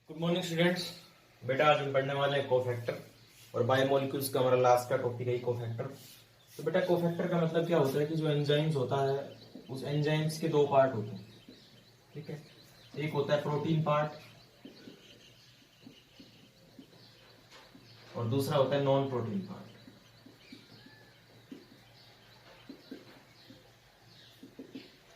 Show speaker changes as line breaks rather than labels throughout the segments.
Good morning students. बेटा आज हम पढ़ने वाले हैं कोफैक्टर और बायोमोलिक्यूल्स का हमारा लास्ट का टॉपिक है कोफैक्टर। तो बेटा कोफैक्टर का मतलब क्या होता है कि जो एंजाइम्स होता है उस एंजाइम्स के दो पार्ट होते हैं, ठीक है। एक होता है प्रोटीन पार्ट और दूसरा होता है नॉन प्रोटीन पार्ट।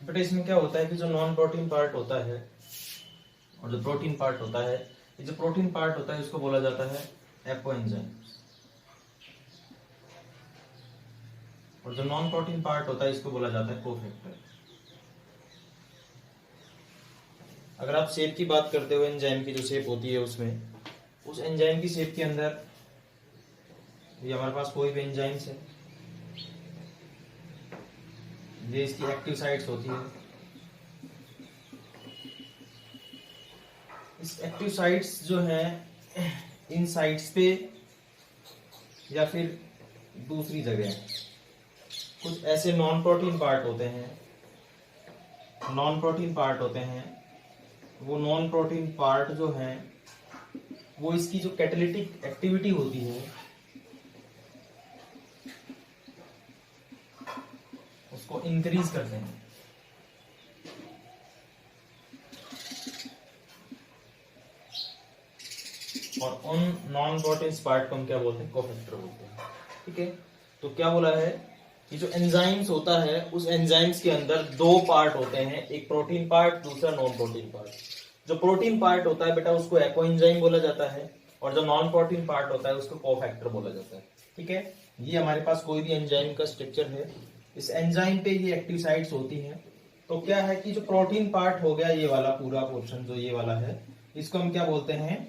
बेटा इसमें क्या होता है कि जो नॉन प्रोटीन पार्ट होता है और जो प्रोटीन पार्ट होता है, ये जो प्रोटीन पार्ट होता है उसको बोला जाता है एपोएंजाइम्स और जो नॉन प्रोटीन पार्ट होता है इसको बोला जाता है कोफैक्टर। अगर आप शेप की बात करते हो, एंजाइम की जो शेप होती है उसमें, उस एंजाइम की शेप के अंदर ये हमारे पास कोई भी एंजाइम्स है, ये इसकी एक्टिव साइट्स होती है। इस एक्टिव साइट्स जो है इन साइट्स पे या फिर दूसरी जगह कुछ ऐसे नॉन प्रोटीन पार्ट होते हैं, वो नॉन प्रोटीन पार्ट जो है वो इसकी जो कैटालिटिक एक्टिविटी होती है उसको इंक्रीज करते हैं और उन नॉन प्रोटीन पार्ट को हम क्या बोलते हैं, कोफैक्टर बोलते हैं, ठीक है। तो क्या बोला है कि जो एंजाइम्स होता है उस एंजाइम्स के अंदर दो पार्ट होते हैं, एक प्रोटीन पार्ट, दूसरा नॉन प्रोटीन पार्ट। जो प्रोटीन पार्ट होता है बेटा उसको एपोएंजाइम बोला जाता है और जो नॉन प्रोटीन पार्ट होता है उसको कोफैक्टर बोला जाता है, ठीक है। ये हमारे पास कोई भी एंजाइम का स्ट्रक्चर है, इस एंजाइम पे ये एक्टिव साइट्स होती हैं। तो क्या है कि जो प्रोटीन पार्ट हो गया, ये वाला पूरा पोर्शन जो ये वाला है, इसको हम क्या बोलते हैं,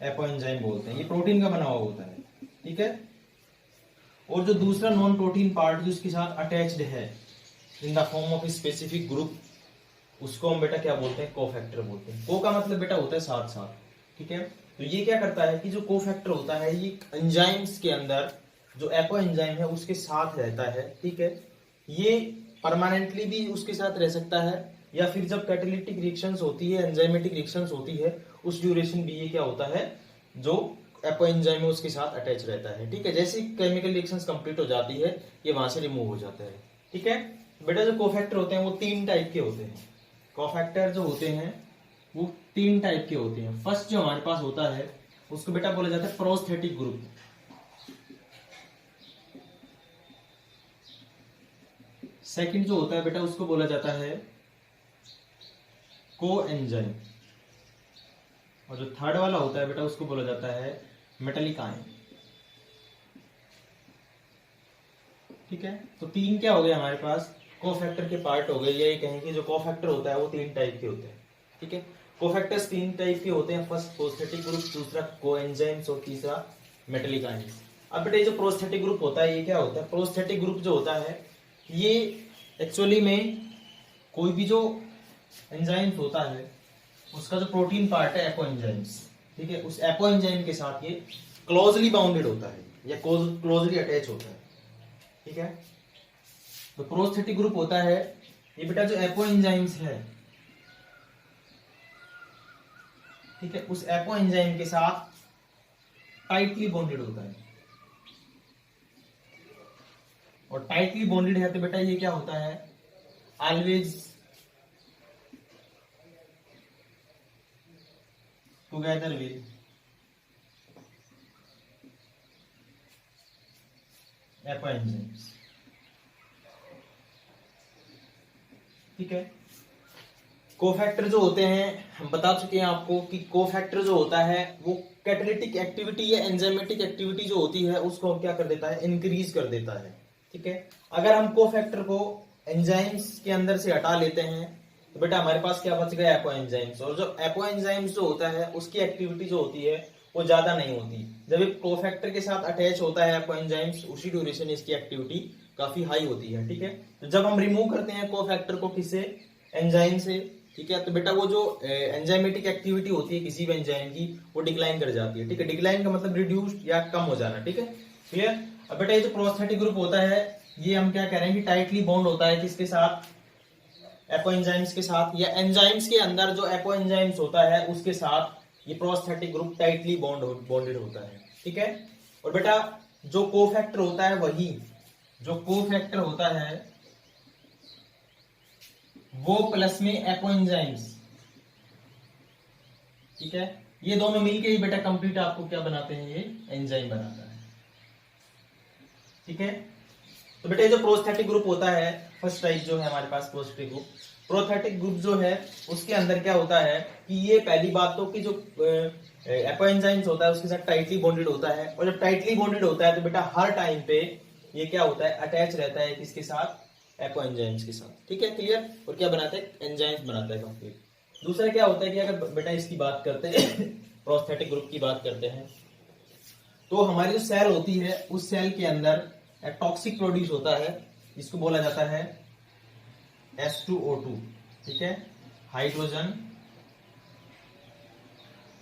एपोएंजाइम बोलते हैं। ये प्रोटीन का बना हुआ होता है, ठीक है। और जो दूसरा नॉन प्रोटीन पार्ट जो इसके साथ अटैच्ड है in the form of specific group, उसको हम बेटा क्या बोलते हैं, कोफैक्टर बोलते हैं। को का मतलब बेटा होता है साथ साथ, ठीक है। तो ये क्या करता है कि जो कोफैक्टर होता है ये एंजाइम्स के अंदर जो एपोएंजाइम है उसके साथ रहता है, ठीक है। ये परमानेंटली भी उसके साथ रह सकता है या फिर जब कैटालिटिक रिएक्शंस होती है, एंजाइमेटिक रिएक्शंस होती है, उस ड्यूरेशन भी ये क्या होता है, जो एपोएंजाइम है उसके साथ अटैच रहता है, ठीक है। जैसे केमिकल रिएक्शंस कंप्लीट हो जाती है ये वहां से रिमूव हो जाता है, ठीक है। बेटा जो कोफैक्टर होते हैं वो तीन टाइप के होते हैं। कोफैक्टर जो होते हैं वो तीन टाइप के होते हैं। फर्स्ट जो हमारे पास होता है उसको बेटा बोला जाता है प्रोस्थेटिक ग्रुप। सेकंड जो होता है बेटा उसको बोला जाता है कोएंजाइम और जो थर्ड वाला होता है बेटा उसको बोला जाता है मेटालिक आयन, ठीक है। तो तीन क्या हो गए हमारे पास, कोफैक्टर के पार्ट हो गए। ये कहें कि जो कोफैक्टर होता है वो तीन टाइप के होते हैं, ठीक है। कोफैक्टर्स तीन टाइप के होते हैं, फर्स्ट प्रोस्थेटिक ग्रुप, दूसरा कोएंजाइम्स और तीसरा मेटालिक आयंस। अब बेटा ये जो प्रोस्थेटिक ग्रुप होता है ये क्या होता है, प्रोस्थेटिक ग्रुप जो होता है ये एक्चुअली में कोई भी जो एंजाइम्स होता है उसका जो प्रोटीन पार्ट है एपोएंजाइम्स, ठीक है, उस एपोएंजाइम के साथ ये क्लोजली बाउंडेड होता है या क्लोजली अटैच होता है, ठीक है। तो प्रोस्थेटिक ग्रुप होता है ये बेटा जो एपोएंजाइम्स है, ठीक है, उस एपोएंजाइम के साथ टाइटली बॉन्डेड होता है और टाइटली बॉन्डेड है तो बेटा ये क्या होता है, ऑलवेज टुगेदर विद एपोएंजाइम्स, ठीक है। कोफैक्टर जो होते हैं हम बता चुके हैं आपको कि कोफैक्टर जो होता है वो कैटालिटिक एक्टिविटी या एंजाइमेटिक एक्टिविटी जो होती है उसको क्या कर देता है, इंक्रीज कर देता है, ठीक है। अगर हम कोफैक्टर को एंजाइम्स के अंदर से हटा लेते हैं तो बेटा हमारे पास क्या बच गया, एपोएंजाइम्स। और जो एपोएंजाइम्स जो होता है उसकी एक्टिविटी जो होती है वो ज्यादा नहीं होती। जब एक कोफैक्टर के साथ अटैच होता है एपोएंजाइम्स उसी ड्यूरेशन इसकी एक्टिविटी काफी हाई होती है, ठीक है। तो जब हम रिमूव करते हैं कोफैक्टर को किससे, एंजाइम से, ठीक है, तो बेटा वो जो एंजाइमेटिक एक्टिविटी होती है किसी भी एंजाइम की वो डिक्लाइन कर जाती है, ठीक है। डिक्लाइन का मतलब रिड्यूस्ड या कम हो जाना, ठीक है, क्लियर। अब बेटा ये जो प्रोस्थेटिक ग्रुप होता है ये हम क्या कह रहे हैं कि टाइटली बॉन्ड होता है किसके साथ, एपोएंजाइम्स के साथ, या एंजाइम्स के अंदर जो एपोएंजाइम्स होता है उसके साथ ये प्रोस्थेटिक ग्रुप टाइटली बॉन्डेड होता है, ठीक है। और बेटा जो कोफैक्टर होता है वही, जो कोफैक्टर होता है वो प्लस में एपोएंजाइम्स, ठीक है, ये दोनों मिलके ही बेटा कंप्लीट आपको क्या बनाते हैं, ये एंजाइम बनाता है, ठीक है। तो बेटा ये जो प्रोस्थेटिक ग्रुप होता है, फर्स्ट टाइप जो है हमारे पास प्रोस्थेटिक ग्रुप जो है उसके अंदर क्या होता है कि ये पहली बात तो कि जो एपोएंजाइम्स होता है उसके साथ टाइटली बॉन्डेड होता है, और जब टाइटली बॉन्डेड होता है तो बेटा हर टाइम पे ये क्या होता है, अटैच रहता है किसके साथ, एपोएंजाइम्स के साथ, ठीक है, क्लियर। और क्या बनाता है, एंजाइम्स बनाता है कंप्लीट। दूसरा क्या होता है कि अगर बेटा इसकी बात करते हैं प्रोस्थेटिक ग्रुप की बात करते हैं, तो हमारी जो सेल होती है उस सेल के अंदर एक टॉक्सिक प्रोड्यूस होता है, इसको बोला जाता है H2O2, ठीक है, हाइड्रोजन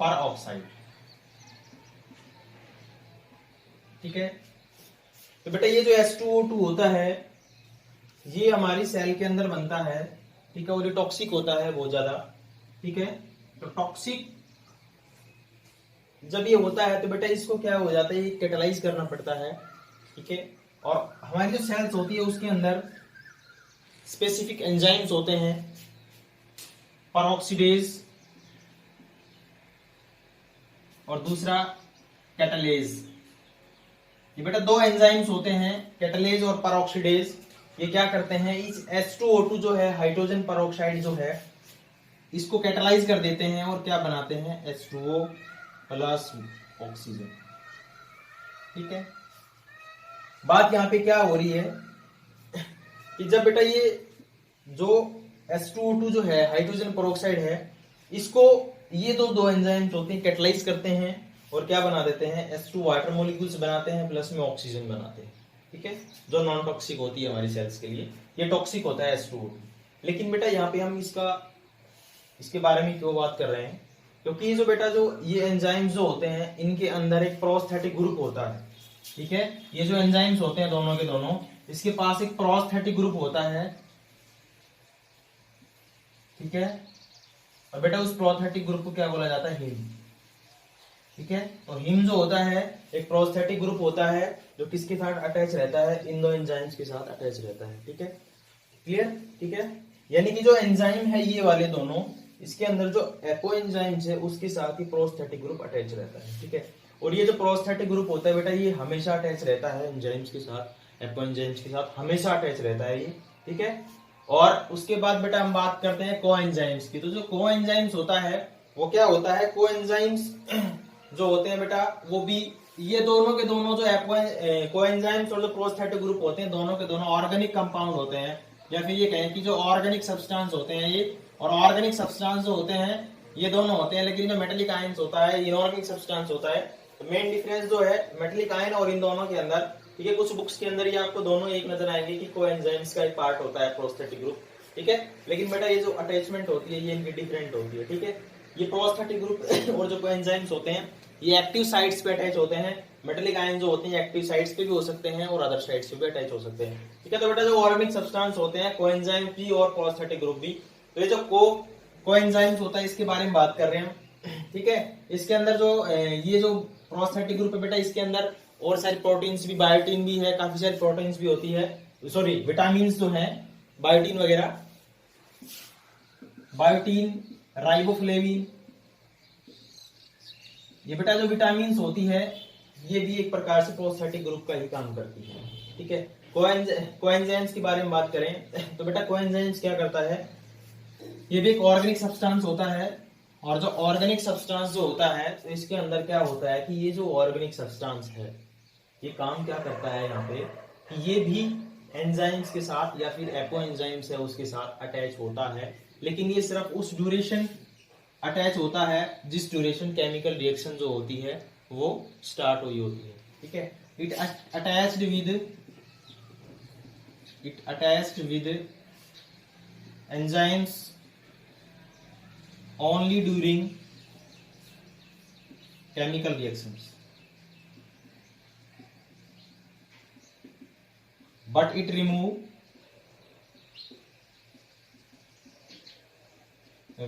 पर ऑक्साइड, ठीक है। तो बेटा ये जो H2O2 होता है ये हमारी सेल के अंदर बनता है, ठीक है, और ये टॉक्सिक होता है बहुत ज्यादा, ठीक है। तो टॉक्सिक जब ये होता है तो बेटा इसको क्या हो जाता है, ये कैटालाइज करना पड़ता है, ठीक है। और हमारी जो सेल्स होती है उसके अंदर स्पेसिफिक एंजाइम्स होते हैं, परऑक्सीडेज और दूसरा कैटालेज। ये बेटा दो एंजाइम्स होते हैं, कैटालेज और परऑक्सीडेज। ये क्या करते हैं, इस H2O2 जो है हाइड्रोजन परऑक्साइड जो है इसको कैटालाइज कर देते हैं और क्या बनाते हैं, H2O प्लस ऑक्सीजन, ठीक है। बात यहां पे क्या हो रही है कि जब बेटा ये जो H2O2 जो है हाइड्रोजन परऑक्साइड है इसको ये दो एंजाइम्स होते हैं कैटालाइज करते हैं और क्या बना देते हैं, H2 वाटर मॉलिक्यूल्स बनाते हैं प्लस में ऑक्सीजन बनाते हैं, ठीक है, जो नॉन टॉक्सिक होती है हमारी सेल्स के लिए। ये टॉक्सिक होता है H2O2, लेकिन बेटा यहाँ पे हम इसके बारे में क्यों बात कर रहे हैं, क्योंकि ये जो बेटा जो ये एंजाइम्स जो होते हैं इनके अंदर एक प्रोस्थेटिक ग्रुप होता है, ठीक है। ये जो एंजाइम्स होते हैं दोनों के दोनों, इसके पास एक प्रोस्थेटिक ग्रुप होता है, ठीक है। और बेटा उस प्रोस्थेटिक ग्रुप को क्या बोला जाता है, हिम, ठीक है। और हिम जो होता है एक प्रोस्थेटिक ग्रुप होता है जो किसके साथ अटैच रहता है, इन दो एंजाइम्स के साथ अटैच रहता है, ठीक है, क्लियर, ठीक है। यानी कि जो एंजाइम है ये वाले दोनों, इसके अंदर जो एपोएंजाइम्स है उसके साथ ही प्रोस्थेटिक ग्रुप अटैच रहता है, ठीक है। और ये जो प्रोस्थेटिक ग्रुप होता है बेटा ये हमेशा अटैच रहता है एंजाइम्स के साथ, एपोएंजाइम्स के साथ हमेशा अटैच रहता है ये, ठीक है। और उसके बाद बेटा हम बात करते हैं कोएंजाइम्स की। तो जो कोएंजाइम्स होता है वो क्या होता है, कोएंजाइम्स जो होते हैं बेटा वो भी ये दोनों के दोनों जो कोएंजाइम्स और जो प्रोस्थेटिक ग्रुप होते हैं दोनों के दोनों ऑर्गेनिक कंपाउंड होते हैं, या फिर ये कहें कि जो ऑर्गेनिक सब्सटेंस होते हैं ये, और ऑर्गेनिक सब्सटेंस जो होते हैं ये दोनों होते हैं, लेकिन जो मेटेलिक आयंस होता है इनऑर्गेनिक सब्सटेंस होता है। तो मेन डिफरेंस जो है मेटेलिक आयन और इन दोनों के अंदर, ठीक है, कुछ बुक्स के अंदर ये आपको दोनों एक नजर आएंगे कि कोएंजाइम्स का एक पार्ट होता है प्रोस्थेटिक ग्रुप, ठीक है, लेकिन बेटा ये जो अटैचमेंट होती है ये इनकी डिफरेंट होती है, ठीक है। ये प्रोस्थेटिक ग्रुप और जो कोएंजाइम्स होते हैं ये एक्टिव साइट्स पे अटैच होते हैं, मेटेलिक आयन जो होते हैं एक्टिव साइट्स पे भी हो सकते हैं और अदर साइट्स पे भी अटैच हो सकते हैं, ठीक है। तो बेटा जो ऑर्गेनिक सब्सटेंस होते हैं कोएंजाइम भी और प्रोस्थेटिक ग्रुप भी, तो ये जो कोएंजाइम्स होता है इसके बारे में बात कर रहे हैं, ठीक है। इसके अंदर जो ये जो प्रोस्थेटिक ग्रुप है बेटा इसके अंदर और सारी प्रोटीन्स भी, बायोटीन भी है, काफी सारी प्रोटीन्स भी होती है, सॉरी विटामिन जो है बायोटीन वगैरह, बायोटीन, राइबोफ्लेविन, ये बेटा जो विटामिन होती है ये भी एक प्रकार से प्रोस्थेटिक ग्रुप का ही काम करती है, ठीक है। कोएंजाइम्स के बारे में बात करें तो बेटा कोएंजाइम्स क्या करता है, ये भी एक ऑर्गेनिक सब्सटेंस होता है, और जो ऑर्गेनिक सब्सटेंस जो होता है तो इसके अंदर क्या होता है कि ये जो ऑर्गेनिक सब्सटेंस है ये काम क्या करता है यहाँ पे कि ये भी एंजाइम्स के साथ या फिर एपोएंजाइम्स है उसके साथ अटैच होता है, लेकिन ये सिर्फ उस ड्यूरेशन अटैच होता है जिस ड्यूरेशन केमिकल रिएक्शन जो होती है वो स्टार्ट हुई होती है, ठीक है। It attached with enzymes only during chemical reactions, but it remove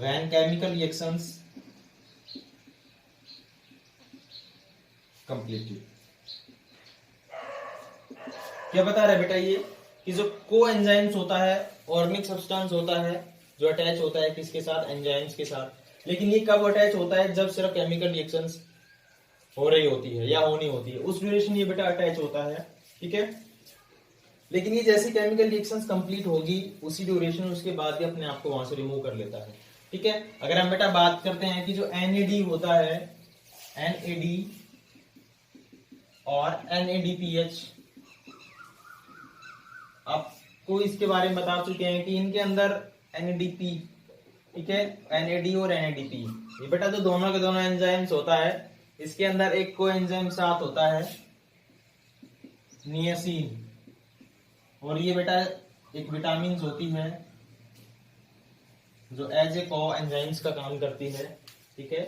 when chemical reactions completely. क्या बता रहा है बेटा ये कि जो को एंजाइम्स होता है, ऑर्गेनिक सब्सटेंस होता है जो अटैच होता है किसके साथ, एंजाइम्स के साथ। लेकिन ये कब अटैच होता है, जब सिर्फ केमिकल रिएक्शंस हो रही होती है या होनी होती है, उस ड्यूरेशन ये बेटा अटैच होता है, ठीक है। लेकिन ये जैसी केमिकल रिएक्शंस कंप्लीट होगी उसी ड्यूरेशन, उसके बाद ही अपने आप को वहां से रिमूव कर लेता है, ठीक है। अगर हम बेटा बात करते हैं कि जो NAD होता है, NAD और NADPH, आपको इसके बारे में बता चुके हैं कि इनके अंदर NADP, ठीक है, NAD और NADP, ये बेटा जो दोनों के दोनों एंजाइम्स होता है, इसके अंदर एक को एंजाइम साथ होता है नियासिन, और ये बेटा एक विटामिन होती है जो एज ए को एंजाइम्स का काम करती है, ठीक है।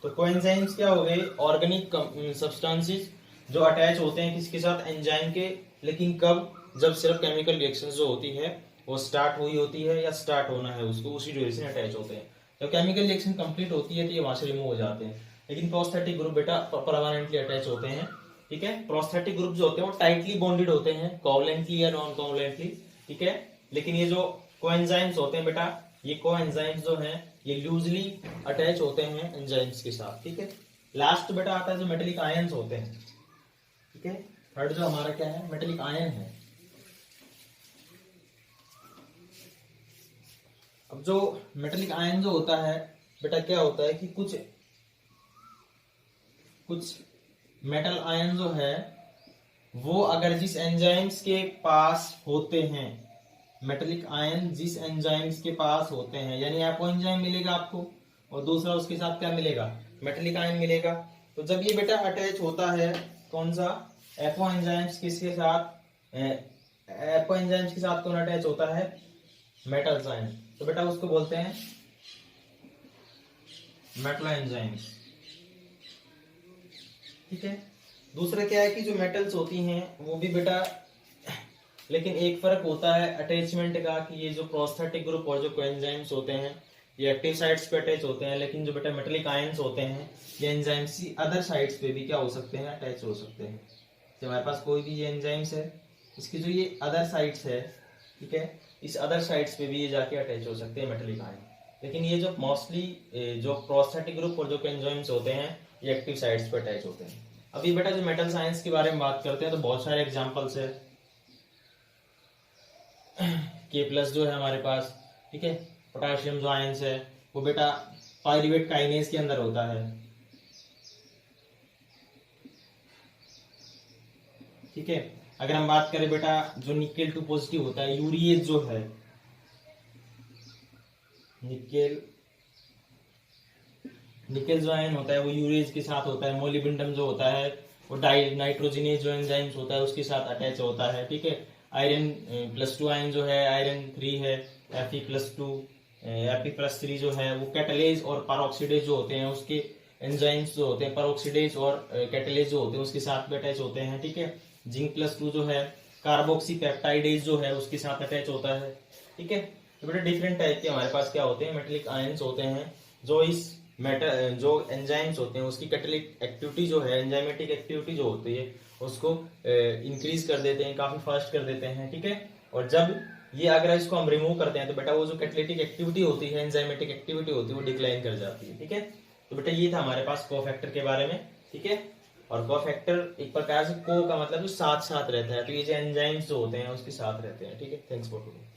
तो को एंजाइम्स क्या हो गए, ऑर्गेनिक सब्सटेंसेस जो अटैच होते हैं किसके साथ, एंजाइम के। लेकिन कब, जब सिर्फ केमिकल रिएक्शन जो होती है वो स्टार्ट हुई होती है या स्टार्ट होना है उसको, उसी ड्यूरेशन अटैच होते हैं। जब केमिकल रिएक्शन कंप्लीट होती है तो ये वहां से रिमूव हो जाते हैं। लेकिन प्रोस्थेटिक ग्रुप बेटा परमानेंटली अटैच होते हैं, ठीक है। प्रोस्थेटिक ग्रुप जो होते हैं वो टाइटली बॉन्डेड होते हैं, कोवलेंटली या नॉन कोवलेंटली, ठीक है। लेकिन ये जो कोएंजाइम्स होते हैं बेटा, ये कोएंजाइम्स जो हैं ये लूजली अटैच होते हैं एंजाइम्स के साथ, ठीक है। लास्ट बेटा आता है जो मेटेलिक आयंस होते हैं, ठीक है। थर्ड जो हमारा क्या है, मेटेलिक आयन है। अब जो मेटेलिक आयन जो होता है बेटा, क्या होता है कि कुछ मेटल आयन जो है वो अगर जिस एंजाइम्स के पास होते हैं, मेटेलिक आयन जिस एंजाइम्स के पास होते हैं, यानी एपो एंजाइम मिलेगा आपको और दूसरा उसके साथ क्या मिलेगा, मेटेलिक आयन मिलेगा। तो जब ये बेटा अटैच होता है कौन सा, एपो एंजाइम्स किसके साथ, एपो एंजाइम्स के साथ कौन अटैच होता है, मेटल्स आयन, तो बेटा उसको बोलते हैं मेटल एंजाइम्स, ठीक है। दूसरा क्या है कि जो मेटल्स होती हैं वो भी बेटा, लेकिन एक फर्क होता है अटैचमेंट का कि ये जो प्रोस्थेटिक ग्रुप और जो कोएंजाइम्स होते हैं ये एक्टिव साइट्स पे अटैच होते हैं, लेकिन जो बेटा मेटेलिक आयंस होते हैं ये एंजाइम्स की अदर साइट्स पे भी क्या हो सकते हैं, अटैच हो सकते हैं। जब हमारे पास कोई भी ये एंजाइम्स है, इसकी जो ये अदर साइट्स है, ठीक है, इस अदर साइट्स पे भी ये जाके अटैच हो सकते हैं मेटेलिक आयन। लेकिन ये जो मोस्टली जो प्रोस्थेटिक ग्रुप और जो कोएंजाइम्स होते हैं ये एक्टिव साइट्स पे अटैच होते हैं। अभी बेटा जो मेटल साइंस के बारे में बात करते हैं तो बहुत सारे एग्जांपल्स है। K+ जो है हमारे पास, ठीक है, पोटेशियम जो आयंस है वो बेटा पाइरूवेट काइनेज के अंदर होता है, ठीक है। अगर हम बात करें बेटा जो निकेल 2 पॉजिटिव होता है, यूरिएज जो है, निकेल जो आयन होता है वो यूरेज के साथ होता है। मोलिब्डेनम जो होता है वो नाइट्रोजिनेज जो एंजाइम्स होता है उसके साथ अटैच होता है, ठीक है। आयरन +2 आयन जो है, आयरन 3 है, Fe+2 Fe+3 जो है वो कैटलेज और परऑक्सीडेज जो होते हैं उसके एंजाइम्स जो होते हैं, परऑक्सीडेज और कैटलेज जो होते हैं उसके साथ में अटैच होते हैं, ठीक है। जिंक +2 जो है कार्बोक्सी पेप्टाइडेज जो है उसके साथ अटैच होता है, ठीक है। तो बेटा डिफरेंट टाइप के हमारे पास क्या होते हैं, मेटेलिक आयंस होते हैं जो इस मेटल जो एंजाइम्स होते हैं उसकी कैटलिक एक्टिविटी जो है, एंजाइमेटिक एक्टिविटी जो होती है उसको इंक्रीज कर देते हैं, काफी फास्ट कर देते हैं, ठीक है। और जब ये अगर इसको हम रिमूव करते हैं तो बेटा वो जो कैटलिटिक एक्टिविटी होती है, एंजाइमेटिक एक्टिविटी होती है वो डिक्लाइन कर जाती है, ठीक है। तो बेटा ये था हमारे पास कोफैक्टर के बारे में, ठीक है। और कोफैक्टर एक प्रकार से को का मतलब जो साथ साथ रहता है, तो ये जो एंजाइम्स जो होते हैं उसके साथ रहते हैं, ठीक है। Thanks for today.